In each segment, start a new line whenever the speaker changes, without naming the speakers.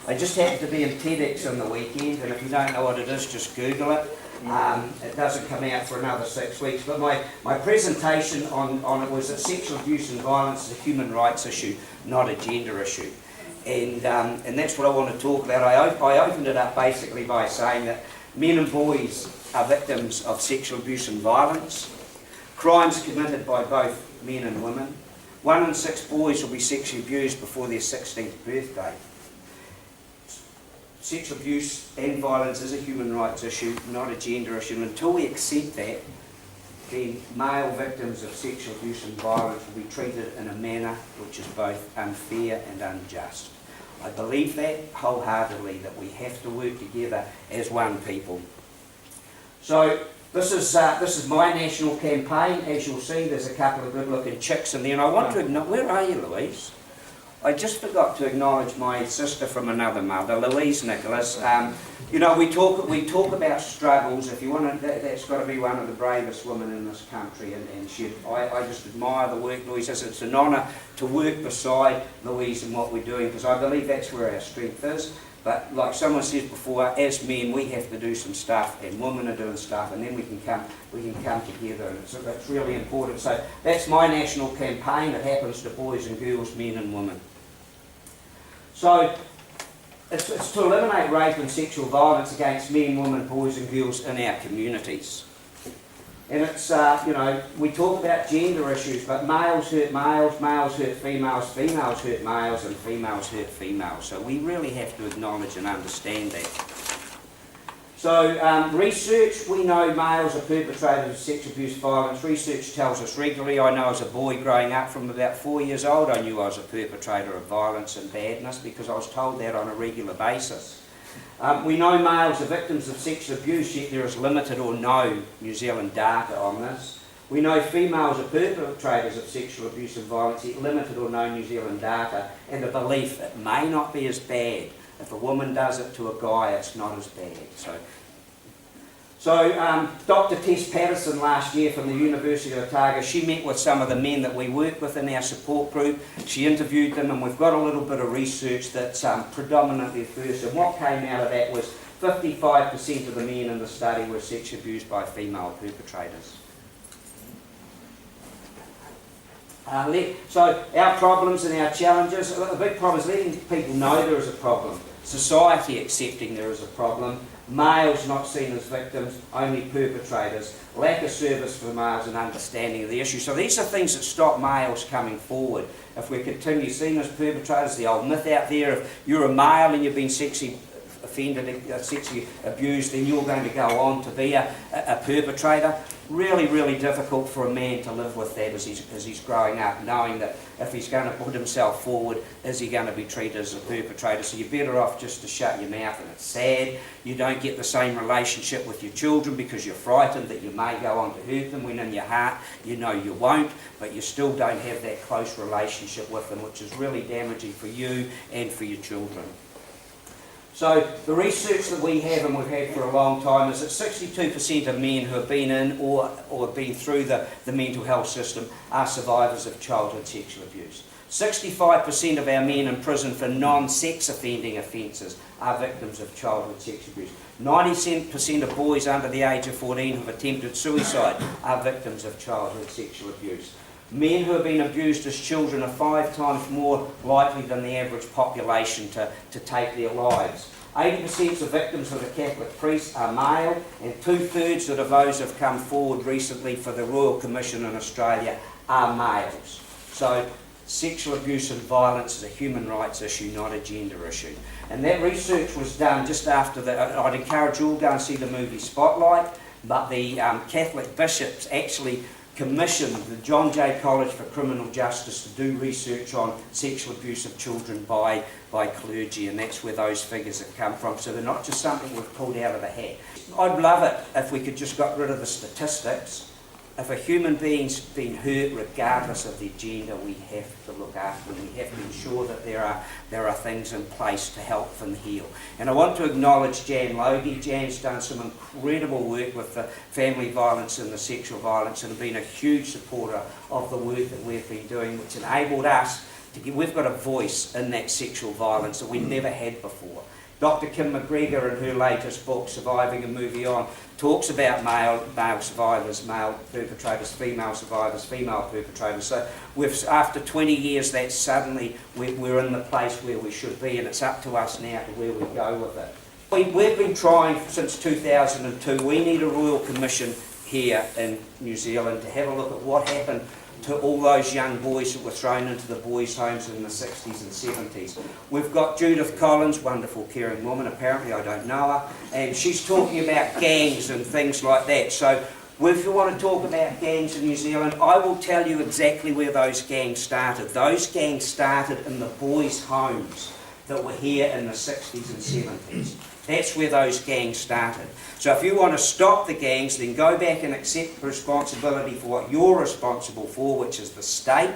I just happened to be in TEDx on the weekend, and if you don't know what it is, just Google it. It doesn't come out for another 6 weeks, but my presentation on it was that sexual abuse and violence is a human rights issue, not a gender issue. And that's what I want to talk about. I opened it up basically by saying that men and boys are victims of sexual abuse and violence, crimes committed by both men and women. 1 in 6 boys will be sexually abused before their 16th birthday. Sexual abuse and violence is a human rights issue, not a gender issue. And until we accept that, then male victims of sexual abuse and violence will be treated in a manner which is both unfair and unjust. I believe that wholeheartedly, that we have to work together as one people. So this is my national campaign. As you'll see, there's a couple of good-looking chicks in there. And I want to acknowledge, where are you, Louise? I just forgot to acknowledge my sister from another mother, Louise Nicholas. You know, we talk about struggles. If you want to, that's got to be one of the bravest women in this country, and I just admire the work Louise does. It's an honour to work beside Louise in what we're doing, because I believe that's where our strength is. But like someone said before, as men we have to do some stuff, and women are doing stuff, and then we can come together, and it's really important. So that's my national campaign. It happens to boys and girls, men and women. So it's to eliminate rape and sexual violence against men, women, boys and girls in our communities. And it's, you know, we talk about gender issues, but males hurt males, males hurt females, females hurt males, and females hurt females. So we really have to acknowledge and understand that. So research, we know males are perpetrators of sexual abuse, violence. Research tells us regularly. I know as a boy growing up from about 4 years old, I knew I was a perpetrator of violence and badness because I was told that on a regular basis. We know males are victims of sexual abuse, yet there is limited or no New Zealand data on this. We know females are perpetrators of sexual abuse and violence, yet limited or no New Zealand data, and the belief it may not be as bad. If a woman does it to a guy, it's not as bad. So Dr. Tess Patterson last year from the University of Otago, she met with some of the men that we work with in our support group. She interviewed them, and we've got a little bit of research that's predominantly first. And what came out of that was 55% of the men in the study were sexually abused by female perpetrators. So our problems and our challenges, a big problem is letting people know there is a problem. Society accepting there is a problem. Males not seen as victims, only perpetrators. Lack of service for males and understanding of the issue. So these are things that stop males coming forward. If we continue seen as perpetrators, the old myth out there, if you're a male and you've been sexually offended, sexually abused, then you're going to go on to be a perpetrator. Really, really difficult for a man to live with that as he's growing up, knowing that if he's going to put himself forward, is he going to be treated as a perpetrator? So you're better off just to shut your mouth, and it's sad. You don't get the same relationship with your children because you're frightened that you may go on to hurt them, when in your heart you know you won't, but you still don't have that close relationship with them, which is really damaging for you and for your children. So the research that we have, and we've had for a long time, is that 62% of men who have been in or have been through the mental health system are survivors of childhood sexual abuse. 65% of our men in prison for non-sex offending offences are victims of childhood sexual abuse. 90% of boys under the age of 14 who have attempted suicide are victims of childhood sexual abuse. Men who have been abused as children are 5 times more likely than the average population to take their lives. 80% of victims of the Catholic priest are male, and 2/3 of those who have come forward recently for the Royal Commission in Australia are males. So sexual abuse and violence is a human rights issue, not a gender issue. And that research was done just after I'd encourage you all to go and see the movie Spotlight, but the Catholic bishops actually commissioned the John Jay College for Criminal Justice to do research on sexual abuse of children by clergy, and that's where those figures have come from. So they're not just something we've pulled out of the hat. I'd love it if we could just got rid of the statistics. If a human being's been hurt, regardless of their gender, we have to look after them. We have to ensure that there are things in place to help them heal. And I want to acknowledge Jan Logie. Jan's done some incredible work with the family violence and the sexual violence, and have been a huge supporter of the work that we've been doing, which enabled us we've got a voice in that sexual violence that we never had before. Dr. Kim McGregor, in her latest book, Surviving and Moving On, talks about male survivors, male perpetrators, female survivors, female perpetrators. So after 20 years, that's suddenly, we're in the place where we should be, and it's up to us now to where we go with it. We've been trying since 2002. We need a Royal Commission here in New Zealand to have a look at what happened to all those young boys that were thrown into the boys' homes in the 60s and 70s. We've got Judith Collins, wonderful caring woman, apparently I don't know her, and she's talking about gangs and things like that. So if you want to talk about gangs in New Zealand, I will tell you exactly where those gangs started. Those gangs started in the boys' homes that were here in the 60s and 70s. That's where those gangs started. So if you want to stop the gangs, then go back and accept responsibility for what you're responsible for, which is the state,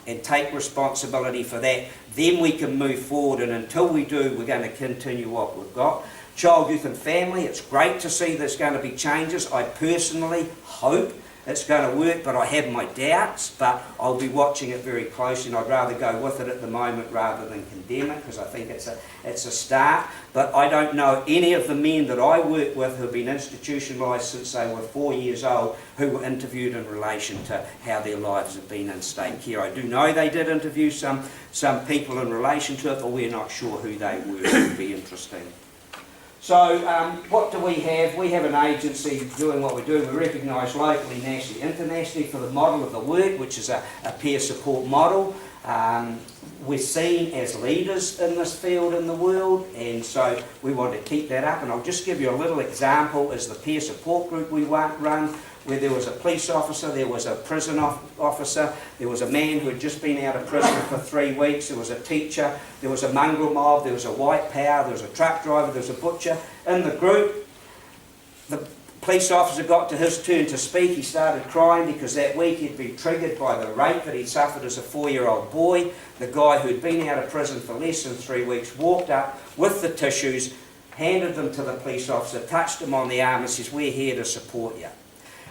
and take responsibility for that. Then we can move forward, and until we do, we're going to continue what we've got. Child, youth and family, it's great to see there's going to be changes. I personally hope it's going to work, but I have my doubts, but I'll be watching it very closely, and I'd rather go with it at the moment rather than condemn it, because I think it's a start. But I don't know any of the men that I work with who have been institutionalised since they were 4 years old who were interviewed in relation to how their lives have been in state care. I do know they did interview some people in relation to it, but we're not sure who they were. It would be interesting. So what do we have? We have an agency doing what we do. We're recognised locally, nationally, internationally for the model of the work, which is a peer support model. We're seen as leaders in this field in the world, and so we want to keep that up. And I'll just give you a little example as the peer support group we run, where there was a police officer, there was a prison officer, there was a man who had just been out of prison for 3 weeks, there was a teacher, there was a mongrel mob, there was a white power, there was a truck driver, there was a butcher. In the group, the police officer got to his turn to speak. He started crying because that week he'd been triggered by the rape that he'd suffered as a 4-year-old boy. The guy who'd been out of prison for less than 3 weeks walked up with the tissues, handed them to the police officer, touched him on the arm and says, "We're here to support you."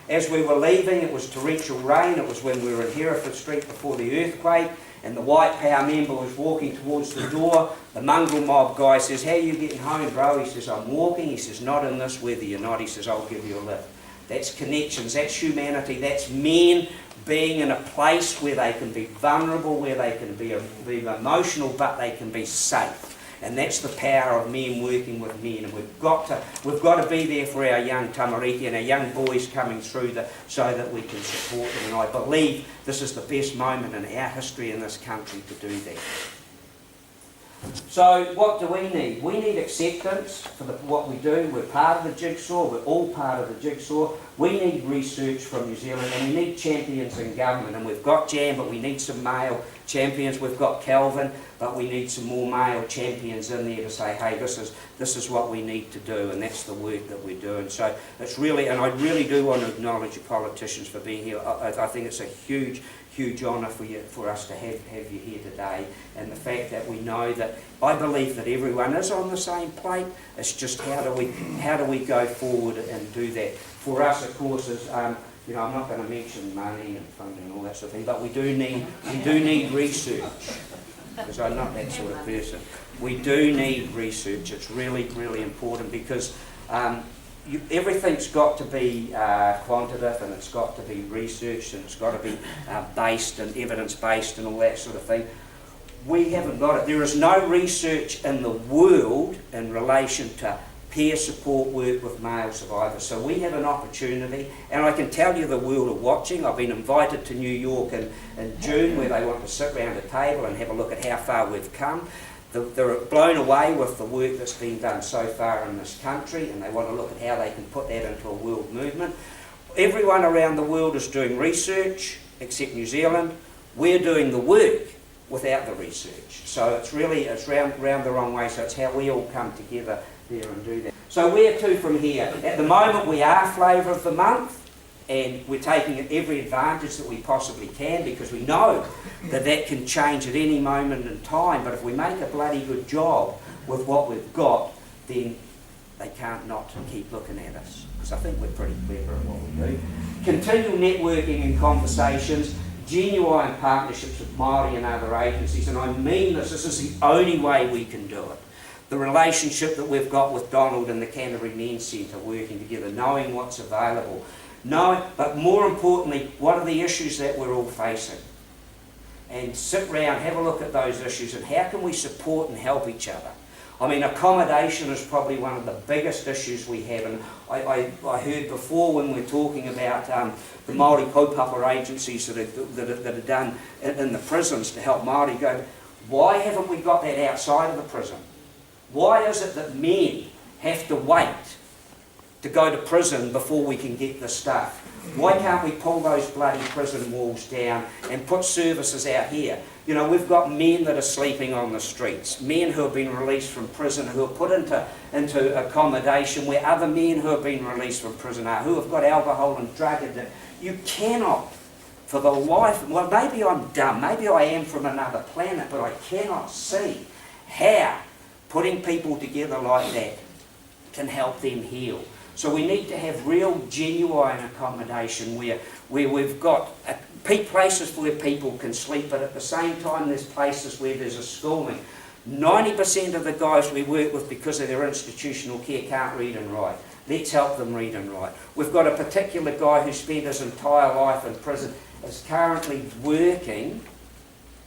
As we were leaving, it was torrential rain. It was when we were in Hereford Street before the earthquake, and the white power member was walking towards the door. The mongrel mob guy says, "How are you getting home, bro?" He says, "I'm walking." He says, "Not in this weather, you're not." He says, "I'll give you a lift." That's connections, that's humanity, that's men being in a place where they can be vulnerable, where they can be emotional, but they can be safe. And that's the power of men working with men. And we've got to be there for our young tamariki and our young boys coming through so that we can support them. And I believe this is the best moment in our history in this country to do that. So what do we need? We need acceptance for what we do. We're part of the jigsaw. We're all part of the jigsaw. We need research from New Zealand, and we need champions in government. And we've got Jan, but we need some male champions. We've got Calvin, but we need some more male champions in there to say, hey, this is what we need to do, and that's the work that we're doing. So it's really, and I really do want to acknowledge your politicians for being here. I think it's a huge honour for us to have you here today, and the fact that we know that I believe that everyone is on the same plate. It's just how do we go forward and do that. For us, of course, is I'm not going to mention money and funding and all that sort of thing, but we do need research, because I'm not that sort of person. We do need research. It's really, really important, because everything's got to be quantitative, and it's got to be researched, and it's got to be based and evidence-based and all that sort of thing. We haven't got it. There is no research in the world in relation to peer support work with male survivors. So we have an opportunity, and I can tell you the world are watching. I've been invited to New York in June, where they want to sit around a table and have a look at how far we've come. They're blown away with the work that's been done so far in this country, and they want to look at how they can put that into a world movement. Everyone around the world is doing research, except New Zealand. We're doing the work without the research. So it's round the wrong way, so it's how we all come together there and do that. So where to from here? At the moment we are Flavour of the Month, and we're taking every advantage that we possibly can, because we know that can change at any moment in time. But if we make a bloody good job with what we've got, then they can't not keep looking at us, because I think we're pretty clever at what we do. Continual networking and conversations. genuine partnerships with Māori and other agencies, and I mean this is the only way we can do it. The relationship that we've got with Donald and the Canterbury Men's Centre working together, knowing what's available, but more importantly, what are the issues that we're all facing? And sit round, have a look at those issues, and how can we support and help each other? I mean, accommodation is probably one of the biggest issues we have, and I heard before when we were talking about the Māori kaupapa agencies that are done in the prisons to help Māori go, why haven't we got that outside of the prison? Why is it that men have to wait to go to prison before we can get the stuff? Why can't we pull those bloody prison walls down and put services out here? You know, we've got men that are sleeping on the streets, men who have been released from prison, who are put into accommodation where other men who have been released from prison are, who have got alcohol and drug addiction. You cannot, for the life, well, maybe I'm dumb, maybe I am from another planet, but I cannot see how putting people together like that can help them heal. So we need to have real, genuine accommodation where we've got places where people can sleep, but at the same time there's places where there's a schooling. 90% of the guys we work with, because of their institutional care, can't read and write. Let's help them read and write. We've got a particular guy who spent his entire life in prison, is currently working.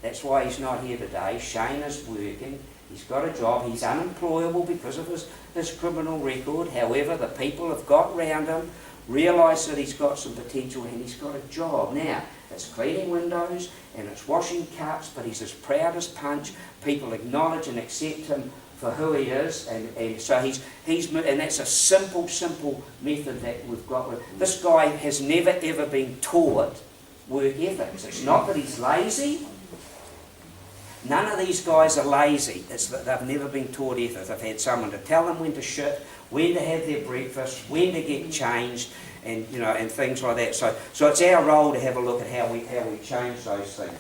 That's why he's not here today. Shane is working. He's got a job. He's unemployable because of his criminal record. However, the people have got round him, realised that he's got some potential, and he's got a job. Now, it's cleaning windows and it's washing cups, but he's as proud as punch. People acknowledge and accept him for who he is, and so he's and that's a simple method that we've got. This guy has never ever been taught work ethics. It's not that he's lazy. None of these guys are lazy. It's that they've never been taught ethics. They've had someone to tell them when to shit, when to have their breakfast, when to get changed, and and things like that. So it's our role to have a look at how we change those things.